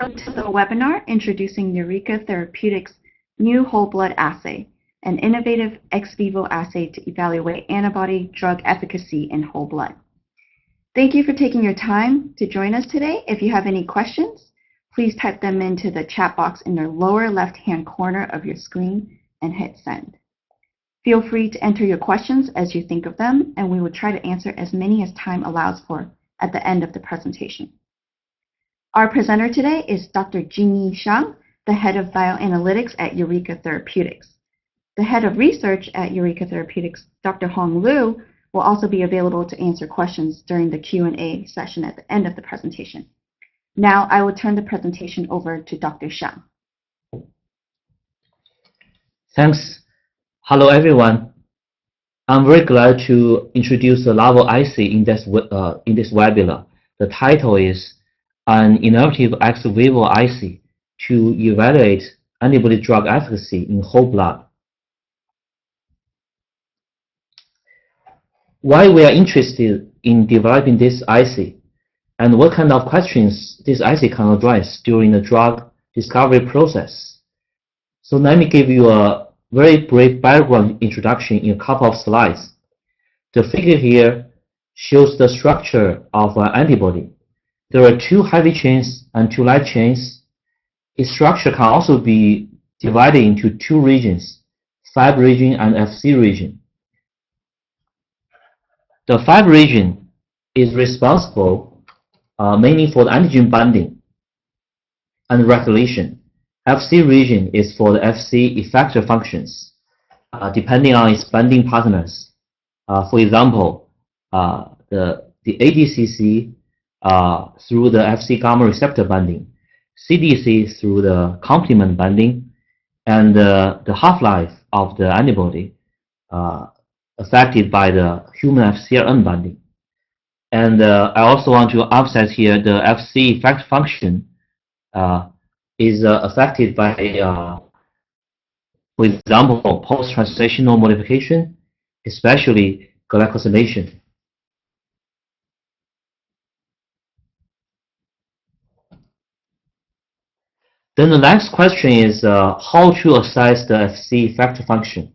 Welcome to the webinar introducing Eureka Therapeutics' new whole blood assay, an innovative ex vivo assay to evaluate antibody drug efficacy in whole blood. Thank you for taking your time to join us today. If you have any questions, please type them into the chat box in the lower left-hand corner of your screen and hit send. Feel free to enter your questions as you think of them, and we will try to answer as many as time allows for at the end of the presentation. Our presenter today is Dr. Jingyi Shang, the head of bioanalytics at Eureka Therapeutics. The head of research at Eureka Therapeutics, Dr. Hong Liu, will also be available to answer questions during the Q&A session at the end of the presentation. Now I will turn the presentation over to Dr. Shang. Thanks. Hello, everyone. I'm very glad to introduce the novel assay in this webinar. The title is an innovative ex vivo assay to evaluate antibody drug efficacy in whole blood. Why we are interested in developing this assay, and what kind of questions this assay can address during the drug discovery process. So let me give you a very brief background introduction in a couple of slides. The figure here shows the structure of an antibody. There are two heavy chains and two light chains. Its structure can also be divided into two regions, Fab region and Fc region. The Fab region is responsible mainly for the antigen binding and regulation. Fc region is for the Fc effector functions, depending on its binding partners. For example, the ADCC through the Fc gamma receptor binding, CDC through the complement binding, and the half-life of the antibody affected by the human FcRn binding. And I also want to emphasize here the Fc effect function is affected by, for example, post-translational modification, especially glycosylation. Then the next question is how to assess the Fc effector function.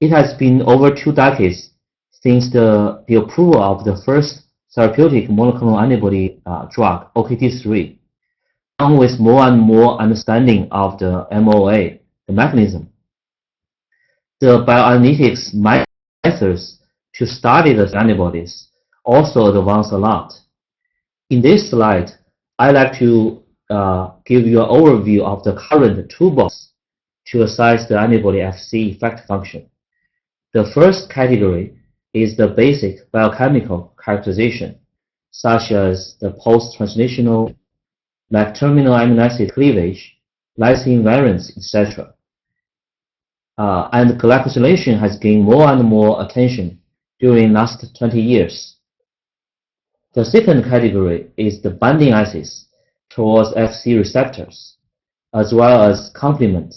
It has been over 2 decades since the approval of the first therapeutic monoclonal antibody drug, OKT3, along with more and more understanding of the MOA, the mechanism. The bioanalytics methods to study the antibodies also advance a lot. In this slide, I'd like to give you an overview of the current toolbox to assess the antibody Fc effect function. The first category is the basic biochemical characterization, such as the post-translational, like terminal amino acid cleavage, lysine invariance, etc. And glycosylation has gained more and more attention during the last 20 years. The second category is the binding assays towards Fc receptors, as well as complement.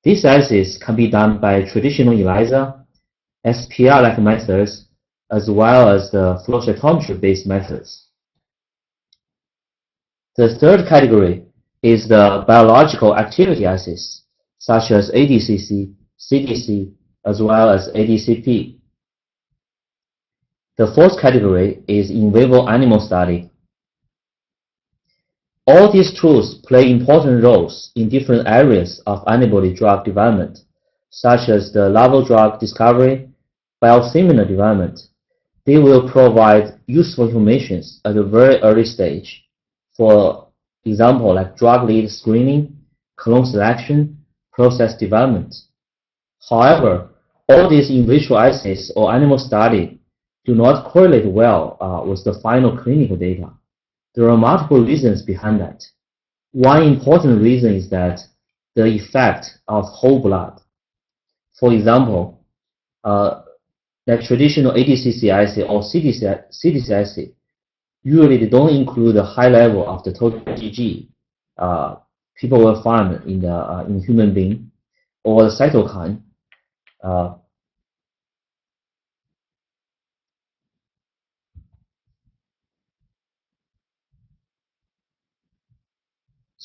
These assays can be done by traditional ELISA, SPR-like methods, as well as the flow cytometry-based methods. The third category is the biological activity assays, such as ADCC, CDC, as well as ADCP. The fourth category is in vivo animal study. All these tools play important roles in different areas of antibody drug development, such as the novel drug discovery, biosimilar development. They will provide useful information at a very early stage. For example, like drug lead screening, clone selection, process development. However, all these in vitro assays or animal study do not correlate well with the final clinical data. There are multiple reasons behind that. One important reason is that the effect of whole blood. For example, like traditional ADCC assay or CDC assay, usually they don't include the high level of the total IgG people will find in human being, or the cytokine.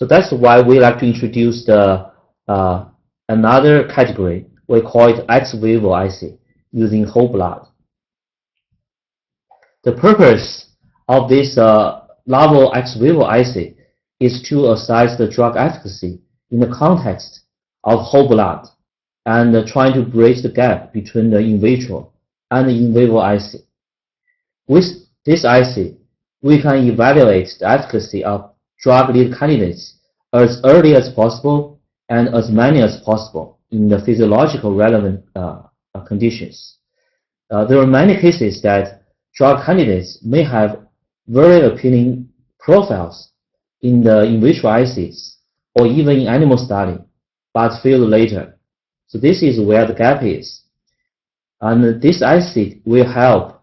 So that's why we like to introduce the another category. We call it ex vivo assay using whole blood. The purpose of this novel ex vivo assay is to assess the drug efficacy in the context of whole blood and trying to bridge the gap between the in vitro and the in vivo assay. With this assay, we can evaluate the efficacy of drug lead candidates as early as possible and as many as possible in the physiological relevant conditions. There are many cases that drug candidates may have very appealing profiles in the in vitro assays or even in animal study, but failed later. So this is where the gap is. And this assay will help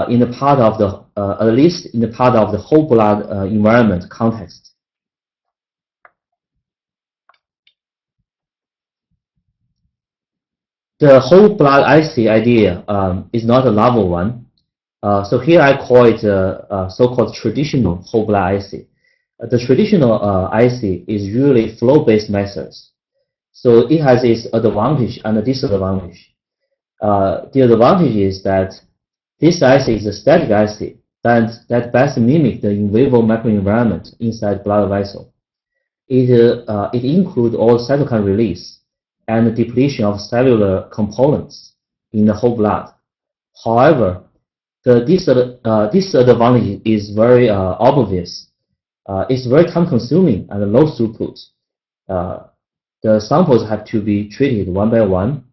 in the part of the, at least in the part of the whole blood environment context. The whole blood assay idea is not a novel one. So here I call it so-called traditional whole blood assay. The traditional assay is usually flow-based methods. So it has its advantage and a disadvantage. The advantage is that this assay is a static assay that best mimics the in vivo microenvironment inside blood vessel. It includes all cytokine release and the depletion of cellular components in the whole blood. However, the disadvantage is very obvious. It's very time-consuming and low throughput. The samples have to be treated one by one,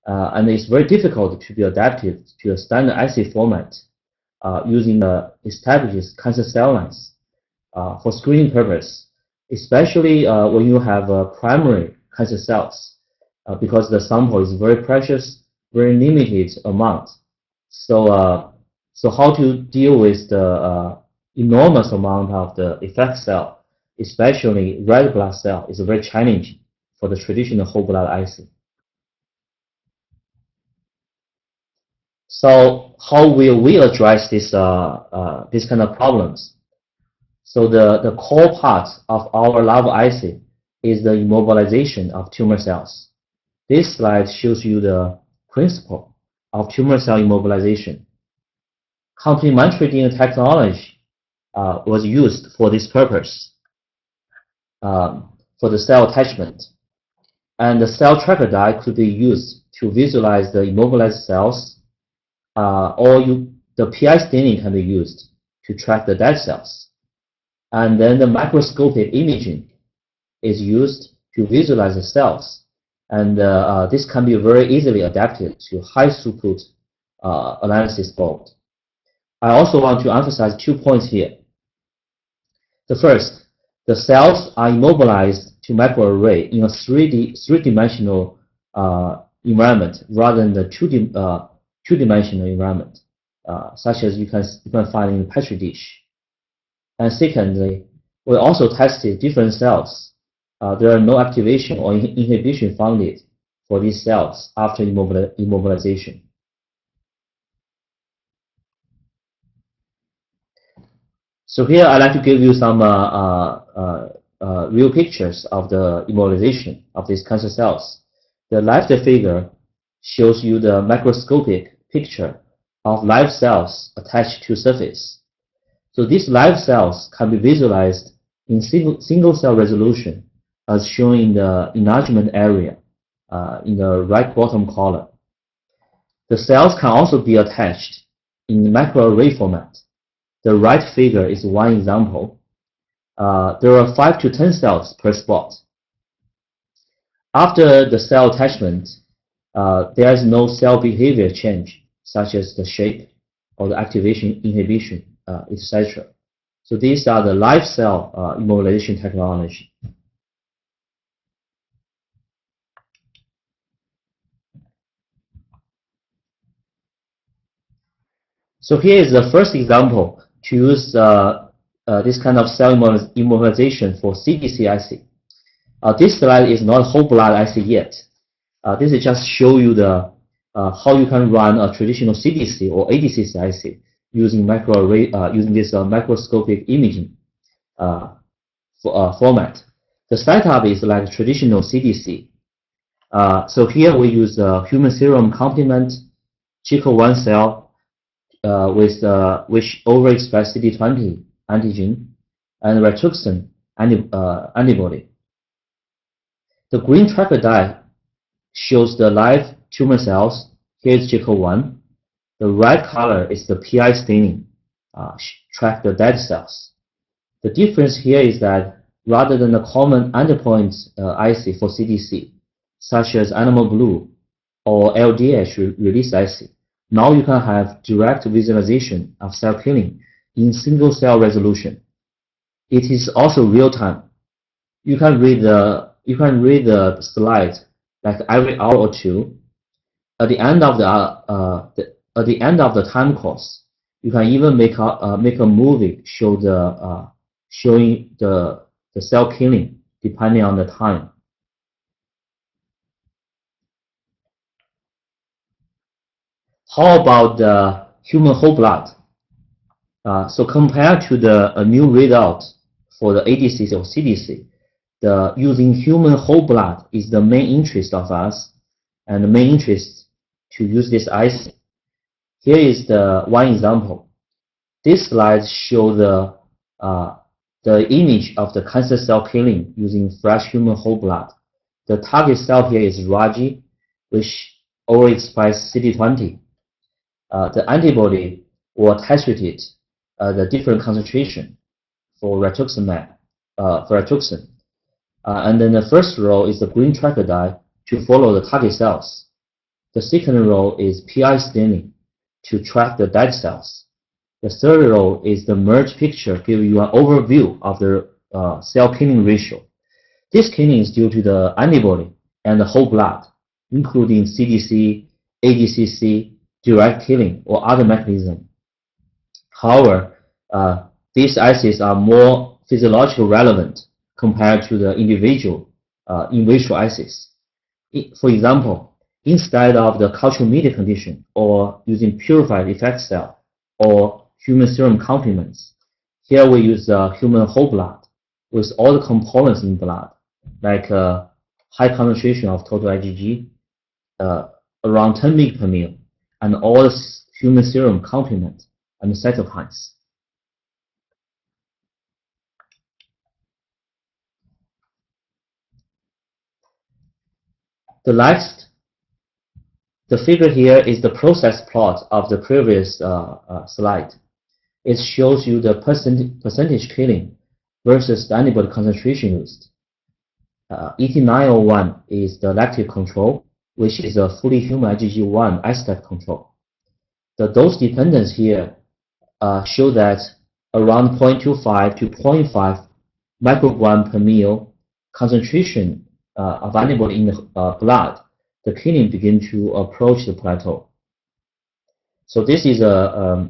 and it's very difficult to be adapted to a standard assay format using the established cancer cell lines for screening purpose, especially when you have primary cancer cells, because the sample is very precious, very limited amount. So, so how to deal with the enormous amount of the effect cell, especially red blood cell, is very challenging for the traditional whole blood assay. So how will we address this this kind of problems? So the core part of our lab assay is the immobilization of tumor cells. This slide shows you the principle of tumor cell immobilization. Complementary DNA technology was used for this purpose, for the cell attachment. And the cell tracker dye could be used to visualize the immobilized cells, or the PI staining can be used to track the dead cells. And then the microscopic imaging is used to visualize the cells. And this can be very easily adapted to high throughput analysis mode. I also want to emphasize 2 points here. The first, the cells are immobilized to microarray in a three-dimensional environment rather than the two-dimensional environment, such as you can find in a petri dish. And secondly, we also tested different cells. There are no activation or inhibition found for these cells after immobilization. So here I'd like to give you some real pictures of the immobilization of these cancer cells. The left figure shows you the microscopic picture of live cells attached to surface. So these live cells can be visualized in single cell resolution as shown in the enlargement area in the right bottom column. The cells can also be attached in microarray format. The right figure is one example. There are 5 to 10 cells per spot. After the cell attachment, there is no cell behavior change, such as the shape or the activation, inhibition, etc. So these are the live cell immobilization technology. So here is the first example to use this kind of cell immobilization for CDC assay. This slide is not whole blood assay yet. This is just show you the how you can run a traditional CDC or ADCC assay using microarray using this microscopic imaging format. The setup is like traditional CDC. So here we use human serum complement, GK1 cell which overexpress CD20 antigen and Rituxan antibody. The green tracker dye shows the live tumor cells. Here is GK1. The red color is the PI staining, track the dead cells. The difference here is that rather than the common endpoint IC for CDC, such as animal blue or LDH release IC, now you can have direct visualization of cell killing in single cell resolution. It is also real time. You can read the slide like every hour or two. At the end of the time course, you can even make a movie showing the cell killing depending on the time. How about the human whole blood? So compared to the new readout for the ADC or CDC, the using human whole blood is the main interest of us, and the main interest to use this IC. Here is the one example. This slide shows the image of the cancer cell killing using fresh human whole blood. The target cell here is Raji, which overexpress CD20. The antibody will titrate the different concentration for Rituximab, and then the first row is the green tracker dye to follow the target cells. The second row is PI staining to track the dead cells. The third row is the merge picture, giving you an overview of the cell killing ratio. This killing is due to the antibody and the whole blood, including CDC, ADCC, direct killing, or other mechanism. However, these assays are more physiologically relevant compared to the individual in vitro assays. For example, instead of the culture media condition or using purified effect cell or human serum complements, here we use human whole blood with all the components in blood, like high concentration of total IgG, around 10 mg/ml, and all the human serum complement and cytokines. The figure here is the process plot of the previous slide. It shows you the percentage killing versus the antibody concentration used. ET901 is the active control, which is a fully human IgG1 isotype control. The dose dependence here show that around 0.25 to 0.5 microgram per ml concentration of antibody in the blood, the killing begin to approach the plateau. So this is a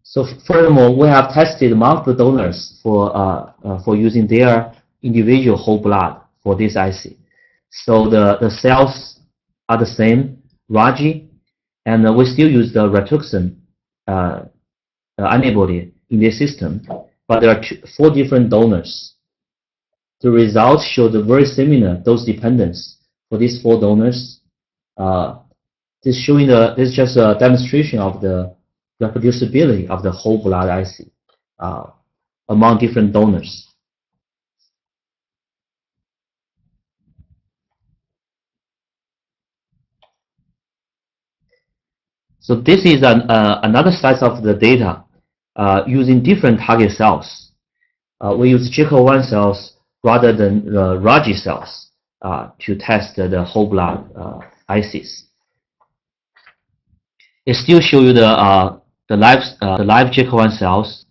So furthermore, we have tested multiple donors for using their individual whole blood for this IC. So the cells are the same, Raji, and we still use the Rituxan antibody in this system, but there are 4 different donors. The results show the very similar dose dependence for these 4 donors. This is just a demonstration of the reproducibility of the whole blood IC among different donors. So this is another slice of the data using different target cells. We use GK1 cells rather than the Raji cells to test the whole blood ICs. It still shows you the live GK1 cells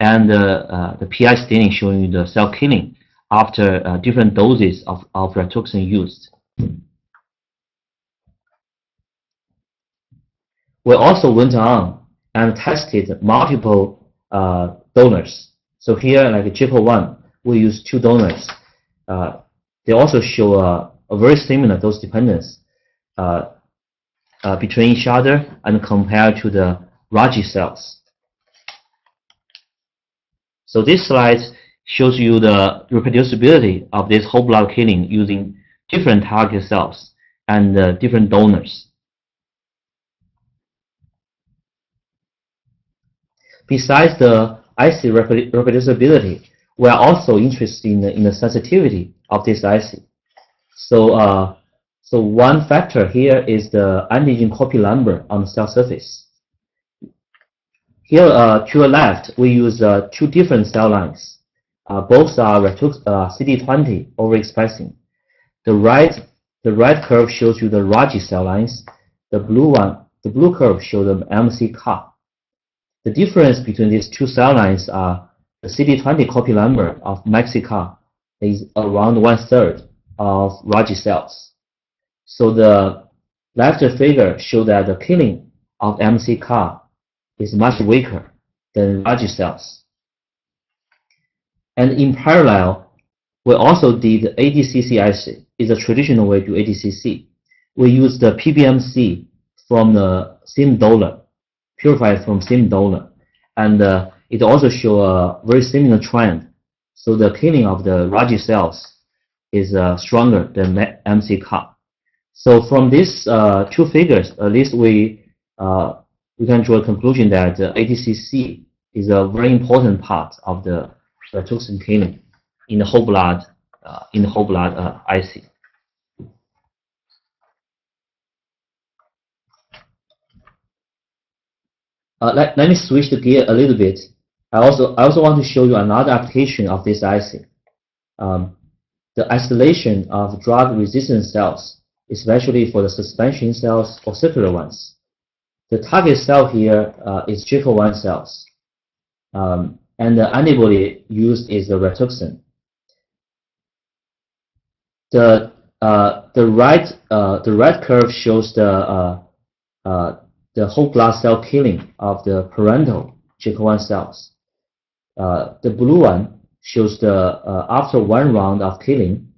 and the PI staining showing you the cell killing after different doses of Rituxan used. We also went on and tested multiple donors. So here, like GPO1, we use 2 donors. They also show a very similar dose dependence between each other and compared to the Raji cells. So this slide shows you the reproducibility of this whole blood killing using different target cells and different donors. Besides the assay reproducibility, we are also interested in the sensitivity of this assay. So one factor here is the antigen copy number on the cell surface. Here to the left, we use 2 different cell lines. Both are CD20 overexpressing. The red curve shows you the Raji cell lines. The blue curve shows the MC-CAR. The difference between these 2 cell lines are the CD20 copy number of MaxiCAR is around 1/3 of Raji cells. So the left figure shows that the killing of MC-CAR is much weaker than Raji cells. And in parallel, we also did ADCC assay. It's a traditional way to do ADCC. We use the PBMC from the same donor, purified from same donor, and it also shows a very similar trend. So the killing of the Raji cells is stronger than MC-CAR. So from these 2 figures, at least we can draw a conclusion that ADCC is a very important part of the toxin killing in the whole blood IC. Let me switch the gear a little bit. I also want to show you another application of this assay. The isolation of drug-resistant cells, especially for the suspension cells or circular ones. The target cell here is GPO1 cells, and the antibody used is the Rituxan. The red curve shows the whole blood cell killing of the parental GPO1 cells. The blue one shows the after 1 round of killing,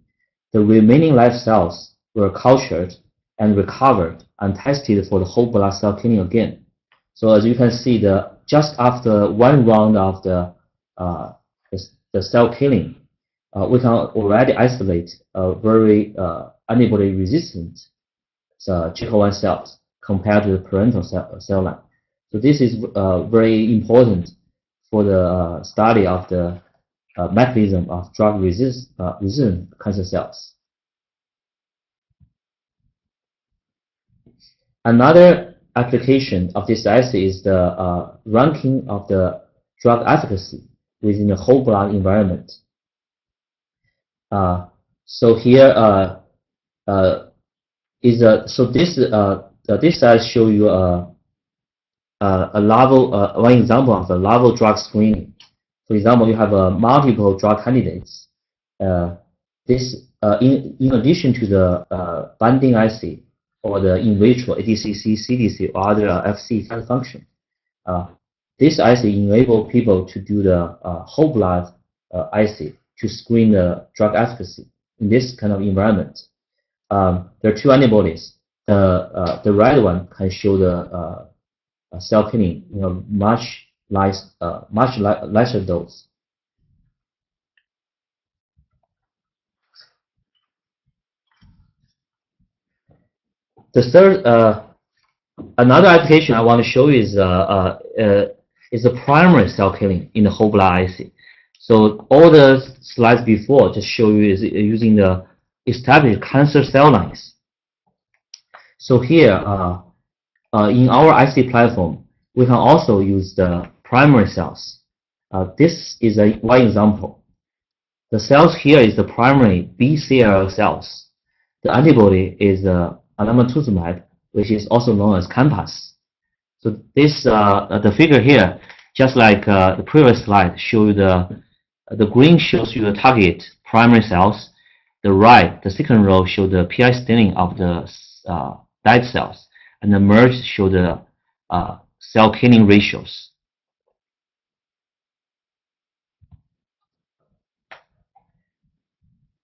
the remaining live cells were cultured and recovered and tested for the whole blood cell killing again. So as you can see, just after 1 round of the cell killing, we can already isolate very antibody resistant GPO1 cells compared to the parental cell line. So this is very important for the study of the mechanism of drug-resistant cancer cells. Another application of this assay is the ranking of the drug efficacy within the whole blood environment. So here this slide show you one example of a novel drug screening. For example, you have multiple drug candidates. In addition to the binding assay or the in vitro ADCC, CDC, or other FC function, this assay enables people to do the whole blood assay to screen the drug efficacy in this kind of environment. There are 2 antibodies. The red one can show the cell killing, much lesser dose. The third, another application I want to show you is the primary cell killing in the whole blood assay. So all the slides before just show you is using the established cancer cell lines. So here, in our IC platform, we can also use the primary cells. This is one example. The cells here is the primary BCL cells. The antibody is alemtuzumab, which is also known as CAMPAS. So this the figure here, just like the previous slide, show you the green shows you the target primary cells. The right, the second row, show the PI staining of the dead cells, and the merged show the cell killing ratios.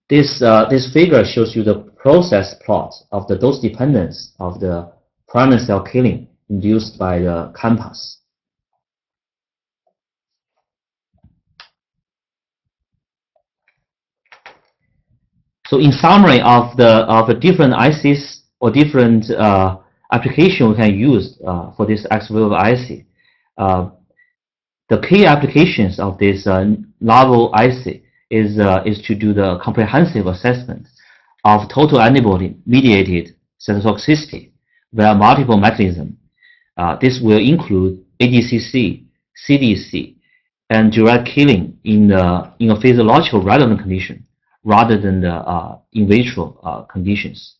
This figure shows you the process plot of the dose dependence of the primary cell killing induced by the campus. So in summary of the different ICs or different application we can use for this ex vivo IC, the key applications of this novel IC is to do the comprehensive assessment of total antibody-mediated cytotoxicity via multiple mechanisms. This will include ADCC, CDC, and direct killing in a physiological relevant condition rather than the in vitro conditions.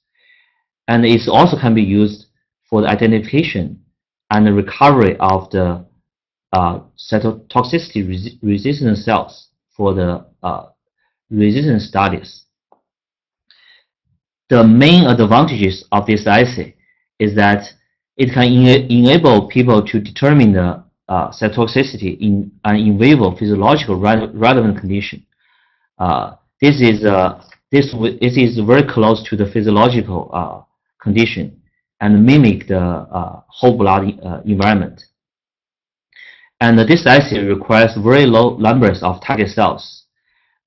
And it also can be used for the identification and the recovery of the cytotoxicity resistant cells for the resistance studies. The main advantages of this assay is that it can enable people to determine the cytotoxicity in an in vivo physiological relevant condition. This is very close to the physiological condition and mimic the whole blood environment. And this assay requires very low numbers of target cells,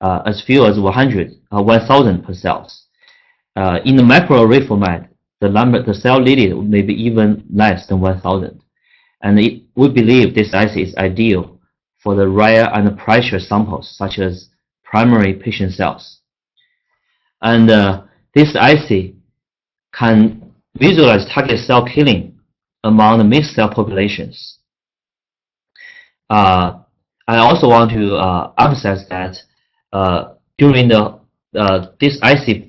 as few as 1,000 per cells. In the microarray format, the cell needed may be even less than 1,000. And we believe this assay is ideal for the rare and precious samples, such as primary patient cells. And this assay can visualize target cell killing among the mixed cell populations. I also want to emphasize that during this IC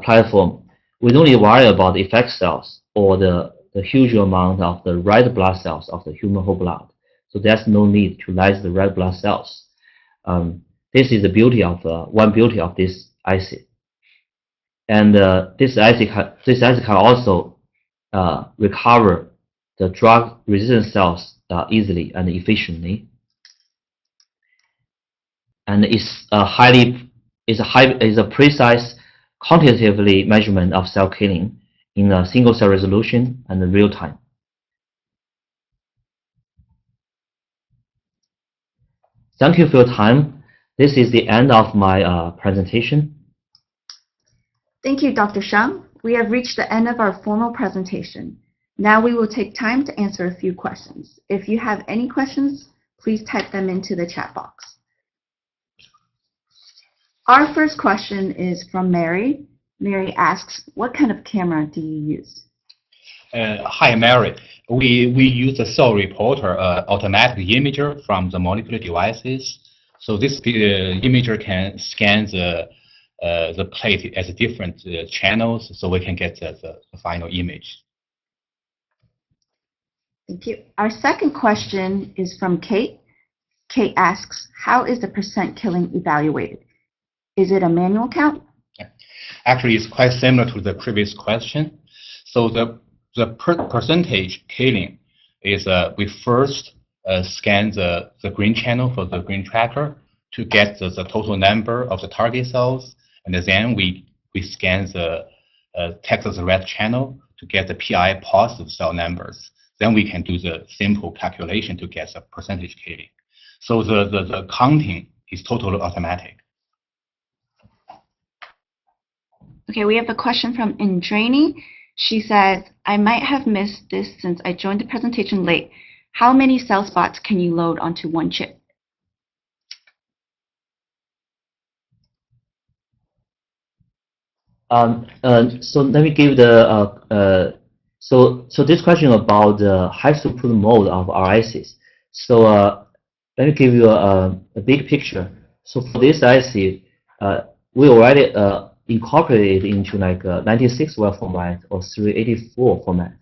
platform, we don't need to worry about the effect cells or the huge amount of the red blood cells of the human whole blood. So there's no need to lyse the red blood cells. This is the beauty of one beauty of this IC. And this IC can also recover the drug-resistant cells easily and efficiently. And it's a precise quantitatively measurement of cell killing in a single cell resolution and real time. Thank you for your time. This is the end of my presentation. Thank you, Dr. Shang. We have reached the end of our formal presentation. Now we will take time to answer a few questions. If you have any questions, please type them into the chat box. Our first question is from Mary. Mary asks, what kind of camera do you use? Hi, Mary. We use the cell reporter automatic imager from the molecular devices. So this imager can scan the plate as different channels, so we can get the final image. Thank you. Our second question is from Kate. Kate asks, how is the percent killing evaluated? Is it a manual count? Actually, it's quite similar to the previous question. So the percentage killing is we first scan the green channel for the green tracker to get the total number of the target cells, and then we scan the Texas red channel to get the PI positive cell numbers. Then we can do the simple calculation to get the percentage killing. So the counting is totally automatic. Okay, we have a question from Indrani. She says, I might have missed this since I joined the presentation late. How many cell spots can you load onto one chip? So let me give the so this question about the high throughput mode of our ICs. So let me give you a big picture. So for this IC, we already incorporated into like 96 well format or 384 format.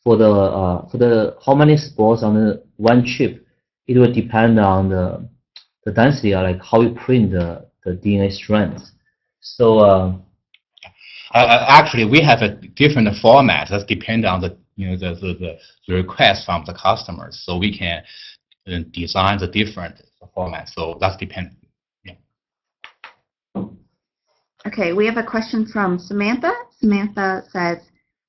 For the how many spots on the one chip, it will depend on the density, like how you print the DNA strands. So actually, we have a different format that depend on the request from the customers. So we can design the different format. So that's depend. Yeah. Okay, we have a question from Samantha. Samantha says,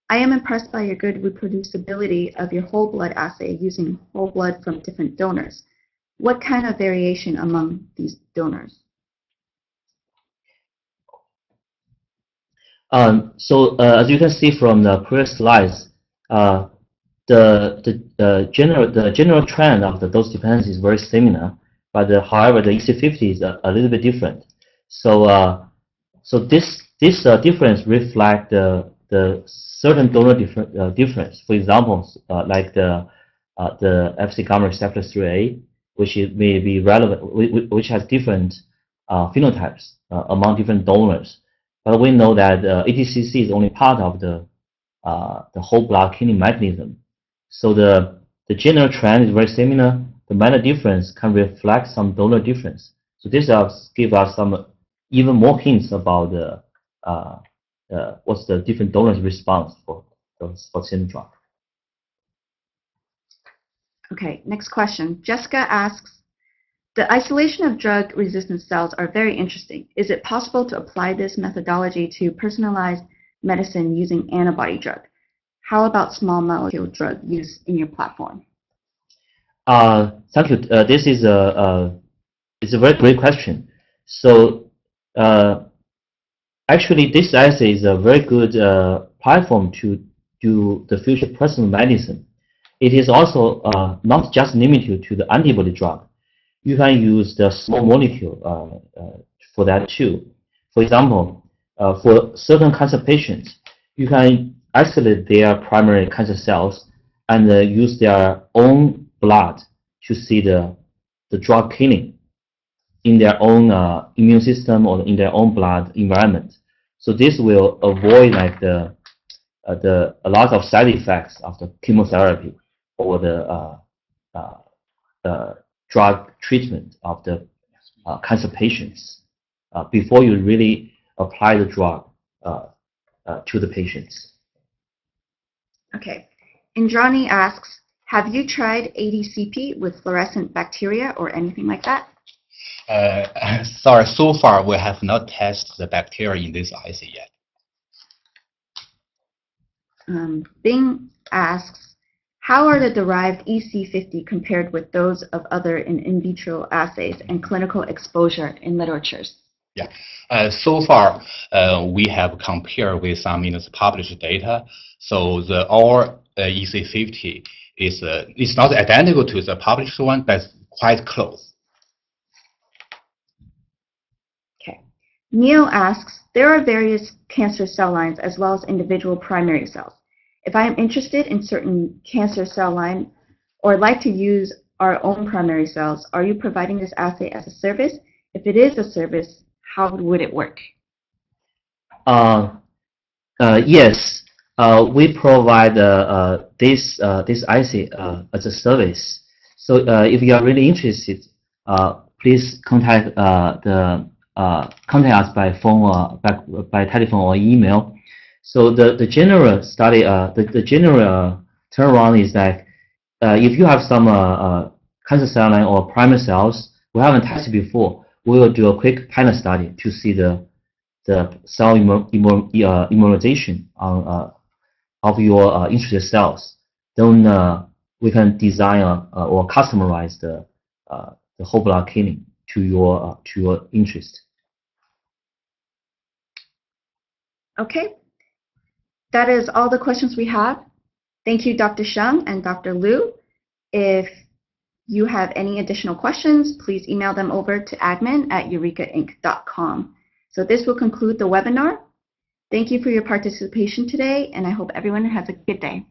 I am impressed by your good reproducibility of your whole blood assay using whole blood from different donors. What kind of variation among these donors? As you can see from the previous slides, the general trend of the dose dependency is very similar, but however the EC50 is a little bit different. So this difference reflects the certain donor difference. For example, like the Fc gamma receptor 3A, which may be relevant, which has different phenotypes among different donors. But we know that ATCC is only part of the whole blood killing mechanism. So the general trend is very similar. The minor difference can reflect some donor difference. So this gives us some even more hints about what's the different donors' response for same drug. Okay, next question. Jessica asks, the isolation of drug-resistant cells are very interesting. Is it possible to apply this methodology to personalized medicine using antibody drug? How about small molecule drug use in your platform? Thank you. This is it's a very great question. So actually, this assay is a very good platform to do the future personal medicine. It is also not just limited to the antibody drug. You can use the small molecule for that too. For example, for certain cancer patients, you can isolate their primary cancer cells and use their own blood to see the drug killing in their own immune system or in their own blood environment. So this will avoid like a lot of side effects of the chemotherapy or the drug treatment of the cancer patients before you really apply the drug to the patients. Okay. Indrani asks, have you tried ADCP with fluorescent bacteria or anything like that? Sorry, so far we have not tested the bacteria in this assay yet. Bing asks, how are the derived EC50 compared with those of other in vitro assays and clinical exposure in literatures? Yeah, so far we have compared with some published data. So our EC50 is not identical to the published one, but quite close. Okay. Neil asks, there are various cancer cell lines as well as individual primary cells. If I am interested in certain cancer cell line or like to use our own primary cells, are you providing this assay as a service? If it is a service, how would it work? Yes, we provide this assay as a service. So if you are really interested, please contact us by phone or by telephone or email. So the general study, the general turnaround is that if you have some cancer cell line or primary cells we haven't tested before, we will do a quick pilot study to see the cell immunization of your interested cells. Then we can design or customize the whole blood killing to your interest. Okay. That is all the questions we have. Thank you, Dr. Sheng and Dr. Liu. If you have any additional questions, please email them over to admin@eurekainc.com. So this will conclude the webinar. Thank you for your participation today, and I hope everyone has a good day.